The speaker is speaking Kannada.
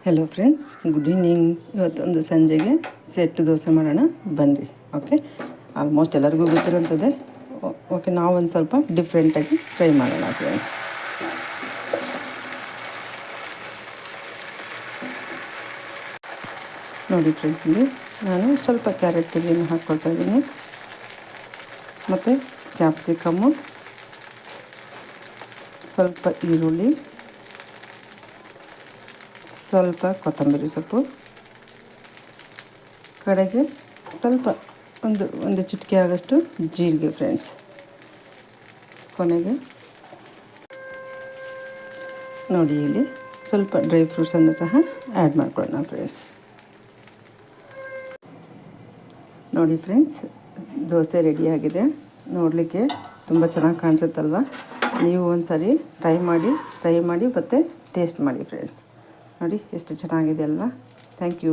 Hello friends, good evening. ಇವತ್ತೊಂದು ಸಂಜೆಗೆ ಸೆಟ್ ದೋಸೆ ಮಾಡೋಣ ಬನ್ನಿರಿ. ಓಕೆ, ಆಲ್ಮೋಸ್ಟ್ ಎಲ್ಲರಿಗೂ ಗೊತ್ತಿರೋಂಥದ್ದೇ. ಓಕೆ, ನಾವೊಂದು ಸ್ವಲ್ಪ ಡಿಫ್ರೆಂಟಾಗಿ ಟ್ರೈ ಮಾಡೋಣ ಫ್ರೆಂಡ್ಸ್. ನೋಡಿ ಫ್ರೆಂಡ್ಸ್, ಇಲ್ಲಿ ನಾನು ಸ್ವಲ್ಪ ಕ್ಯಾರೆಟ್ ತುರಿಯನ್ನು ಹಾಕ್ಕೊಳ್ತಾ ಇದ್ದೀನಿ, ಮತ್ತು ಕ್ಯಾಪ್ಸಿಕಮ್ಮು, ಸ್ವಲ್ಪ ಈರುಳ್ಳಿ, ಸ್ವಲ್ಪ ಕೊತ್ತಂಬರಿ ಸೊಪ್ಪು, ಕಡೆಗೆ ಸ್ವಲ್ಪ ಒಂದು ಚಿಟಿಕೆ ಆಗೋಷ್ಟು ಜೀರಿಗೆ ಫ್ರೆಂಡ್ಸ್. ಕೊನೆಗೆ ನೋಡಿ ಇಲ್ಲಿ ಸ್ವಲ್ಪ ಡ್ರೈ ಫ್ರೂಟ್ಸನ್ನು ಸಹ ಆ್ಯಡ್ ಮಾಡ್ಕೊಳ್ಳೋಣ ಫ್ರೆಂಡ್ಸ್. ನೋಡಿ ಫ್ರೆಂಡ್ಸ್, ದೋಸೆ ರೆಡಿಯಾಗಿದೆ. ನೋಡಲಿಕ್ಕೆ ತುಂಬ ಚೆನ್ನಾಗಿ ಕಾಣಿಸುತ್ತಲ್ವ? ನೀವು ಒಂದು ಸಾರಿ ಟ್ರೈ ಮಾಡಿ ಮತ್ತು ಟೇಸ್ಟ್ ಮಾಡಿ ಫ್ರೆಂಡ್ಸ್. ನೋಡಿ ಎಷ್ಟು ಚೆನ್ನಾಗಿದೆ ಅಲ್ವಾ? Thank you.